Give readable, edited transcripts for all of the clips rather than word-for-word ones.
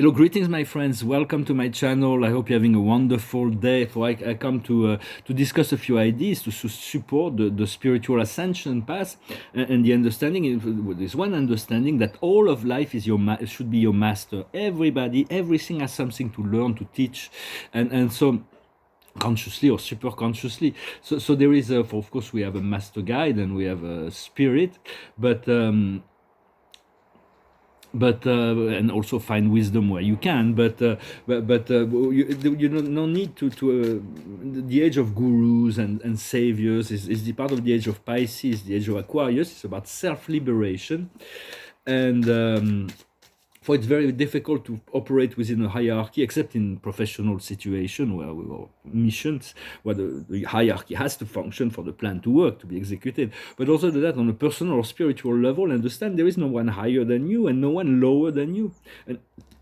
Hello, greetings, my friends. Welcome to my channel. I hope you're having a wonderful day. I come to discuss a few ideas to support the spiritual ascension path and the understanding. There's one understanding that all of life is should be your master. Everybody, everything has something to learn, to teach, and so consciously or super consciously. So there is of course we have a master guide and we have a spirit, but. And also find wisdom where you can, you no need to the age of gurus and saviors is the part of the age of Pisces, the age of Aquarius. It's about self-liberation, and for it's very difficult to operate within a hierarchy, except in professional situation where we are missions, where the hierarchy has to function for the plan to work, to be executed. But also that on a personal or spiritual level, understand there is no one higher than you and no one lower than you.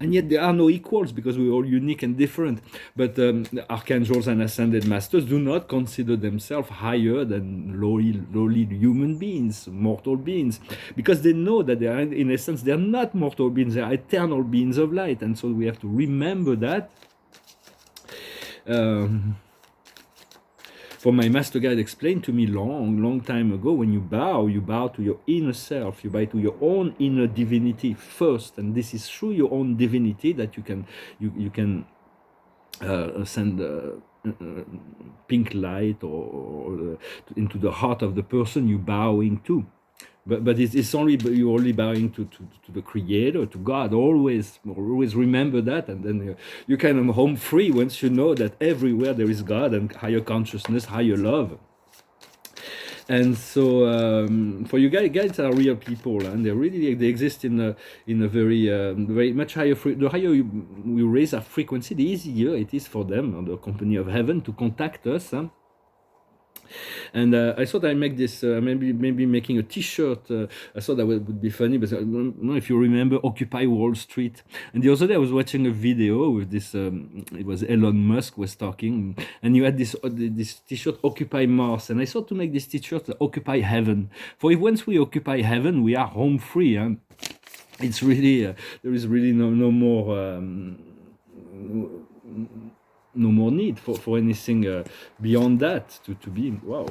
And yet there are no equals because we're all unique and different. But the archangels and ascended masters do not consider themselves higher than lowly human beings, mortal beings, because they know that they are, in essence, they're not mortal beings, they are eternal beings of light. And so we have to remember that. For my master guide explained to me long time ago, when you bow to your inner self, you bow to your own inner divinity first, and this is through your own divinity that you can send pink light or into the heart of the person you're bowing to. But it's only you're only bowing to the Creator, to God. Always remember that, and then you kind of home free once you know that everywhere there is God and higher consciousness, higher love. And so for you guys are real people, and they exist in a very much higher. The higher we raise our frequency, the easier it is for them, the company of heaven, to contact us. And I thought I'd make this, maybe making a T-shirt. I thought that would be funny, but I don't know if you remember Occupy Wall Street. And the other day I was watching a video with this, it was Elon Musk was talking, and you had this T-shirt, Occupy Mars. And I thought to make this T-shirt, Occupy Heaven. For if once we occupy heaven, we are home free. It's really, there is really no more... no more need for anything beyond that to be wow.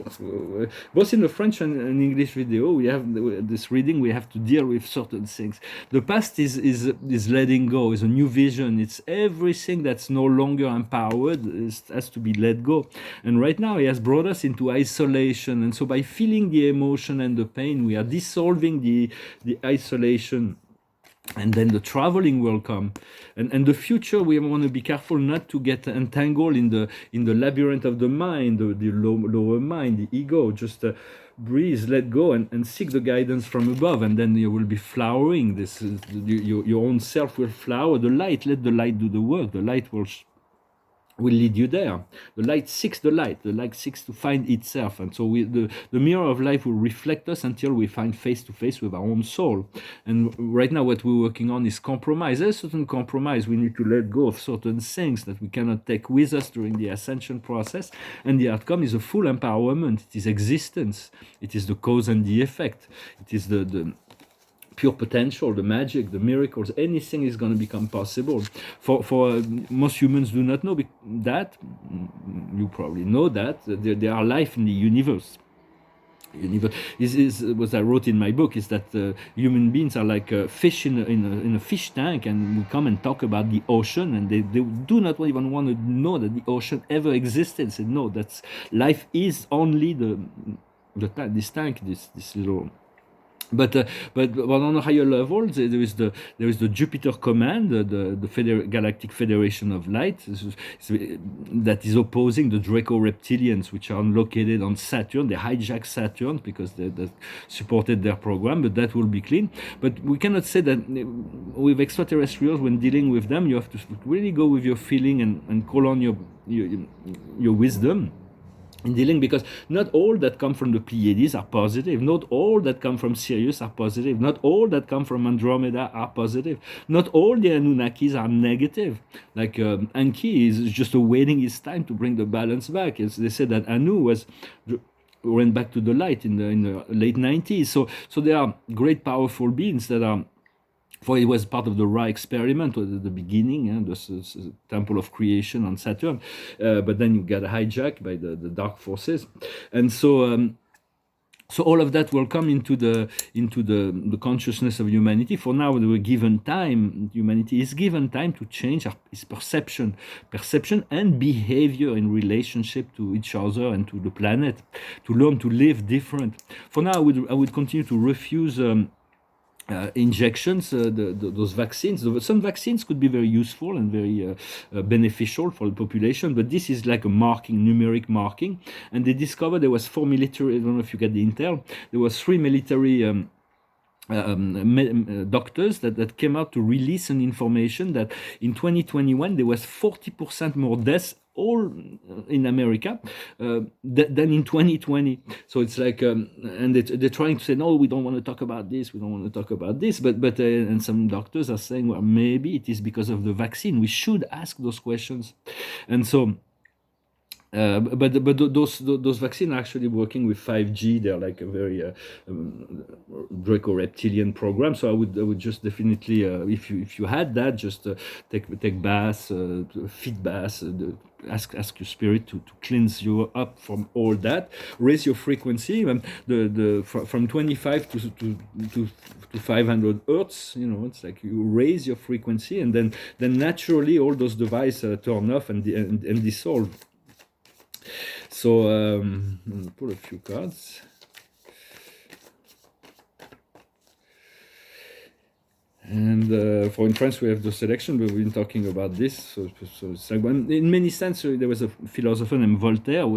Both in the French and English video, we have this reading. We have to deal with certain things. The past is letting go. Is a new vision. It's everything that's no longer empowered has to be let go. And right now, he has brought us into isolation. And so, by feeling the emotion and the pain, we are dissolving the isolation. And then the traveling will come, and the future we want to be careful not to get entangled in the labyrinth of the mind, the lower mind, the ego. Just breathe, let go, and seek the guidance from above, and then you will be flowering. This your own self will flower. The light, let the light do the work. The light will lead you there. The light seeks the light. The light seeks to find itself. And so the mirror of life will reflect us until we find face to face with our own soul. And right now what we're working on is compromise. There's a certain compromise. We need to let go of certain things that we cannot take with us during the ascension process. And the outcome is a full empowerment. It is existence. It is the cause and the effect. It is the pure potential, the magic, the miracles. Anything is going to become possible. For most humans do not know that. You probably know that there are life in the universe. Is what I wrote in my book is that human beings are like a fish in a fish tank, and we come and talk about the ocean, and they do not even want to know that the ocean ever existed. Say no, that's life is only this tank, this little. But on a higher level, there is the Jupiter Command, the Galactic Federation of Light, that is opposing the Draco Reptilians, which are located on Saturn. They hijack Saturn because they supported their program, but that will be clean. But we cannot say that with extraterrestrials, when dealing with them, you have to really go with your feeling and call on your wisdom in dealing, because not all that come from the Pleiades are positive, not all that come from Sirius are positive, not all that come from Andromeda are positive, not all the Anunnakis are negative. Like Enki is just awaiting his time to bring the balance back. They said that Anu went back to the light in the late 90s. So there are great powerful beings that are For it was part of the Ra experiment at the beginning, the temple of creation on Saturn. But then you got hijacked by the dark forces, and so all of that will come into the consciousness of humanity. For now, we were given time. Humanity is given time to change its perception and behavior in relationship to each other and to the planet, to learn to live different. For now, I would continue to refuse. Injections, those vaccines. Some vaccines could be very useful and very beneficial for the population, but this is like a marking, numeric marking. And they discovered there was 4 military. I don't know if you get the intel. There was 3 military. Doctors that came out to release an information that in 2021 there was 40% more deaths all in America than in 2020. So it's like, and they're trying to say, no, we don't want to talk about this, we don't want to talk about this. But and some doctors are saying, well, maybe it is because of the vaccine. We should ask those questions. And so but those vaccines are actually working with 5G. They're like a very Draco-reptilian program. So I would just definitely, if you had that, just take baths, feed baths. Ask your spirit to cleanse you up from all that. Raise your frequency, from 25 to 500 hertz. It's like you raise your frequency, and then naturally all those devices turn off and dissolve. So I'm gonna pull a few cards. And for in France we have the selection, but we've been talking about this. So it's like in many sense, there was a philosopher named Voltaire.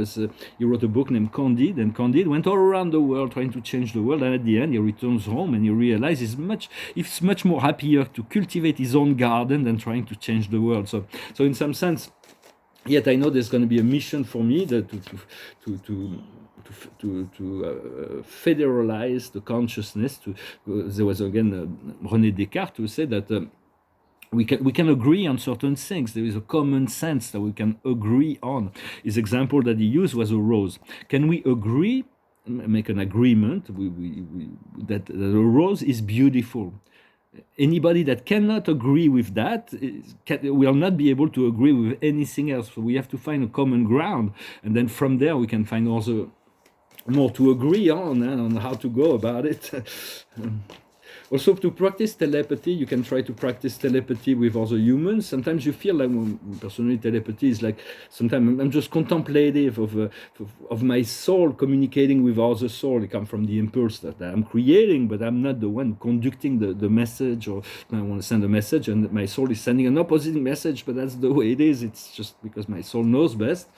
He wrote a book named Candide, and Candide went all around the world trying to change the world. And at the end, he returns home and he realizes it's much more happier to cultivate his own garden than trying to change the world. So in some sense. Yet I know there's going to be a mission for me to federalize the consciousness. There was again René Descartes who said that we can agree on certain things. There is a common sense that we can agree on. His example that he used was a rose. Can we agree, make an agreement that a rose is beautiful? Anybody that cannot agree with that will not be able to agree with anything else. So we have to find a common ground, and then from there we can find also more to agree on how to go about it. Also, to practice telepathy, you can try to practice telepathy with other humans. Sometimes you feel like, personally, telepathy is like, sometimes I'm just contemplative of my soul communicating with other soul. It comes from the impulse that I'm creating, but I'm not the one conducting the message, or I want to send a message and my soul is sending an opposite message, but that's the way it is. It's just because my soul knows best.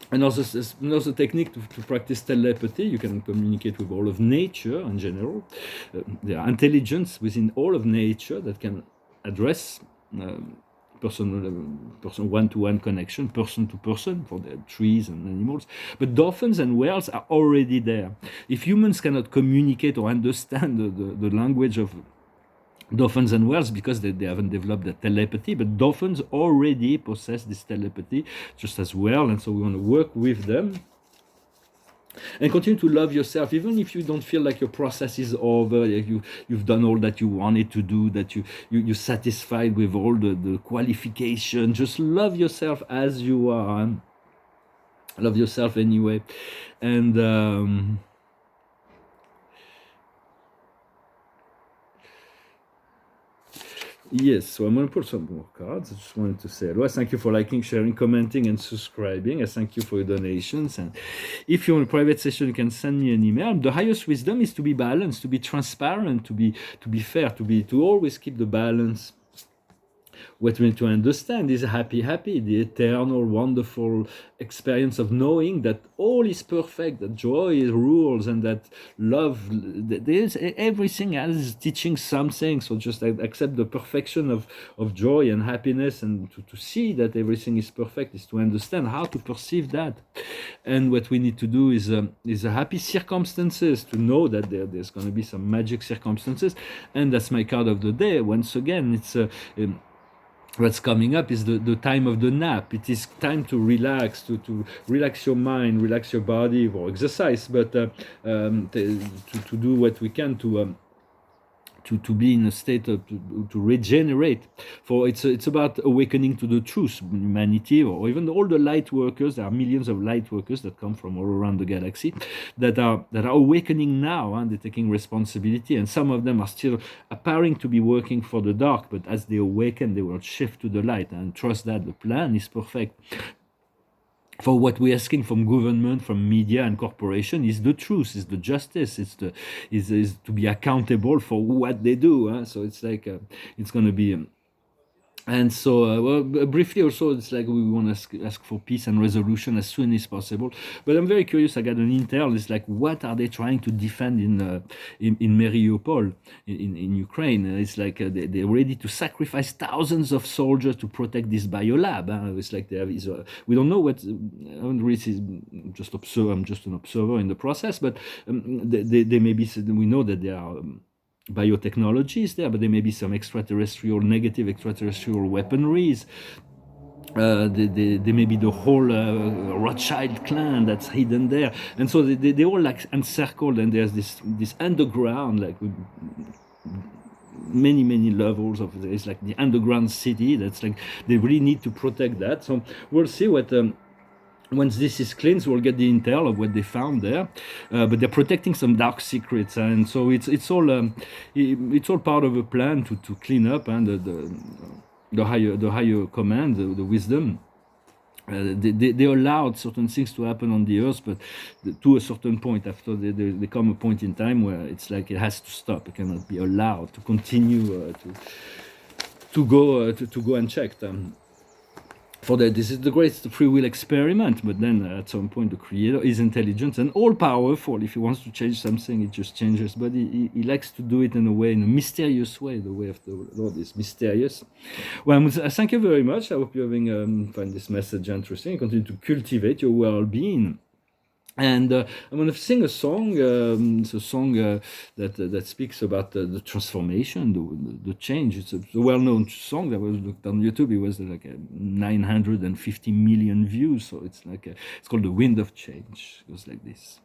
Another technique to practice telepathy, you can communicate with all of nature in general. There are intelligence within all of nature that can address person one-to-one connection, person to person, for the trees and animals. But dolphins and whales are already there. If humans cannot communicate or understand the language of dolphins and whales, because they haven't developed the telepathy, but dolphins already possess this telepathy just as well, and so we want to work with them and continue to love yourself, even if you don't feel like your process is over. You've done all that you wanted to do, that you're satisfied with all the qualification. Just love yourself as you are. Love yourself anyway. And yes, so I'm going to put some more cards. I just wanted to say hello. I thank you for liking, sharing, commenting, and subscribing. I thank you for your donations. And if you want a private session, you can send me an email. The highest wisdom is to be balanced, to be transparent, to be fair, to always keep the balance. What we need to understand is happy, the eternal, wonderful experience of knowing that all is perfect, that joy rules, and that love, there's everything else is teaching something. So just accept the perfection of joy and happiness, and to see that everything is perfect is to understand how to perceive that. And what we need to do is happy circumstances, to know that there's going to be some magic circumstances. And that's my card of the day. Once again, it's what's coming up is the time of the nap. It is time to relax, to relax your mind, relax your body, or exercise, but to do what we can to to be in a state of to regenerate. For it's about awakening to the truth, humanity, or even all the light workers. There are millions of light workers that come from all around the galaxy that are awakening now, and they're taking responsibility. And some of them are still appearing to be working for the dark, but as they awaken, they will shift to the light and trust that the plan is perfect. For what we're asking from government, from media and corporation is the truth, is the justice, is to be accountable for what they do. So it's like it's going to be. And so, briefly also, it's like we want to ask for peace and resolution as soon as possible. But I'm very curious. I got an intel. It's like, what are they trying to defend in Mariupol, in Ukraine? It's like they're ready to sacrifice thousands of soldiers to protect this biolab. It's like they have. We don't know what. I don't really just observe. I'm just an observer in the process. But they may be. We know that they are. Biotechnology is there, but there may be some negative extraterrestrial weaponries. There may be the whole Rothschild clan that's hidden there, and so they all like encircled, and there's this underground, like many levels of it's like the underground city. That's like they really need to protect that. So we'll see what. Once this is cleansed, we'll get the intel of what they found there, but they're protecting some dark secrets, and so it's all part of a plan to clean up, and the higher command, the wisdom. They allowed certain things to happen on the earth, but to a certain point, after they come a point in time where it's like it has to stop. It cannot be allowed to continue to go unchecked. For that, this is the greatest free will experiment, but then at some point the creator is intelligent and all powerful. If he wants to change something, it just changes, but he likes to do it in a mysterious way. The way of the Lord is mysterious. Well, thank you very much. I hope you're find this message interesting. Continue to cultivate your well-being. And I'm going to sing a song. It's a song that speaks about the transformation, the change. It's a well-known song that was looked on YouTube. It was like 950 million views. So it's like it's called "The Wind of Change." It goes like this.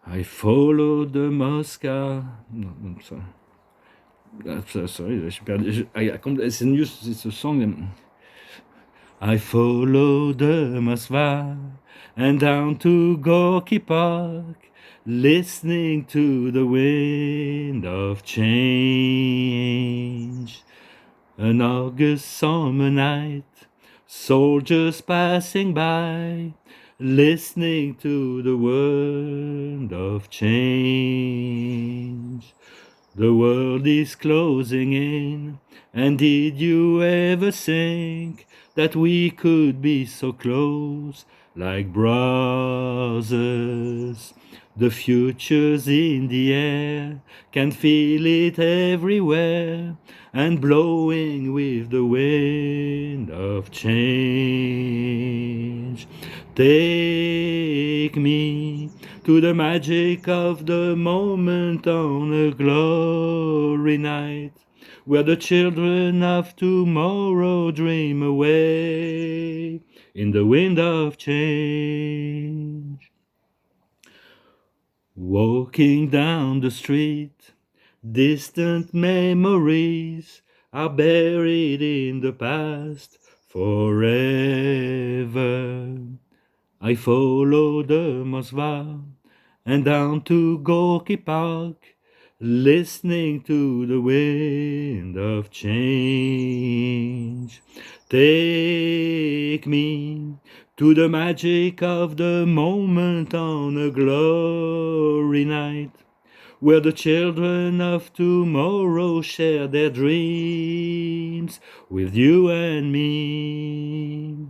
I followed the Moscow. No, I'm sorry. Sorry, it's a song. I followed the Moskva and down to Gorky Park, listening to the wind of change. An August summer night, soldiers passing by, listening to the wind of change. The world is closing in, and did you ever think that we could be so close, like brothers? The future's in the air, can feel it everywhere, and blowing with the wind of change. Take me to the magic of the moment on a glory night, where the children of tomorrow dream away in the wind of change. Walking down the street, distant memories are buried in the past forever. I follow the Moskva and down to Gorky Park, listening to the wind of change. Take me to the magic of the moment on a glory night, where the children of tomorrow share their dreams with you and me.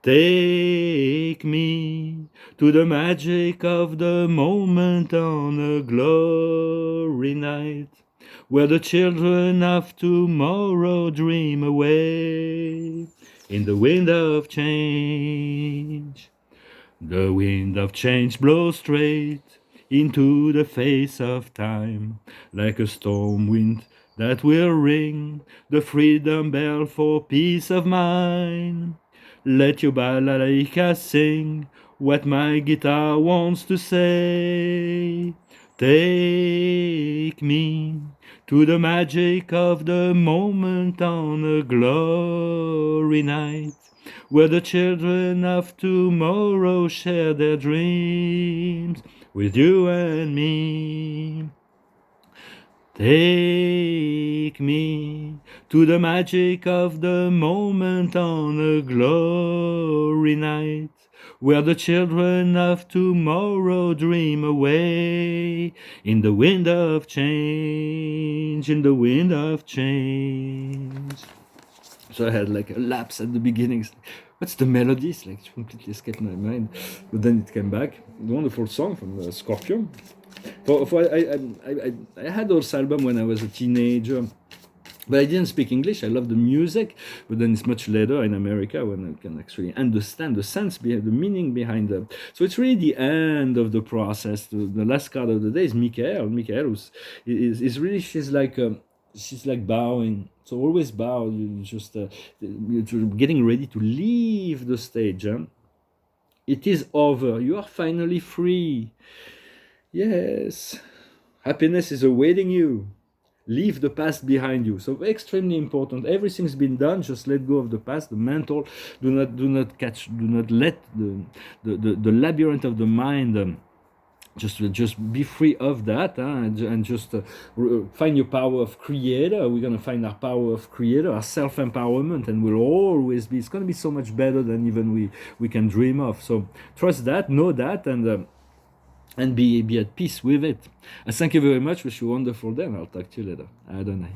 Take me to the magic of the moment on a glory night, where the children of tomorrow dream away in the wind of change. The wind of change blows straight into the face of time, like a storm wind that will ring the freedom bell for peace of mind. Let your balalaika sing what my guitar wants to say. Take me to the magic of the moment on a glory night, where the children of tomorrow share their dreams with you and me. Take me to the magic of the moment on a glory night, where the children of tomorrow dream away in the wind of change, in the wind of change. So I had like a lapse at the beginning. What's the melody? It's like completely escaped my mind. But then it came back. Wonderful song from Scorpion. I had those album when I was a teenager, but I didn't speak English. I love the music, but then it's much later in America when I can actually understand the sense behind the meaning behind them. So it's really the end of the process. The last card of the day is Michael. Michael is really she's like bowing. So always bow. You just you're getting ready to leave the stage. It is over. You are finally free. Yes, happiness is awaiting you. Leave the past behind you. So extremely important. Everything's been done. Just let go of the past. The mental. Do not let the labyrinth of the mind. Just be free of that, and just find your power of creator. We're gonna find our power of creator, our self-empowerment, and we'll always be. It's gonna be so much better than even we can dream of. So trust that, know that, and be at peace with it. And thank you very much. Wish you a wonderful day, and I'll talk to you later. Adonai.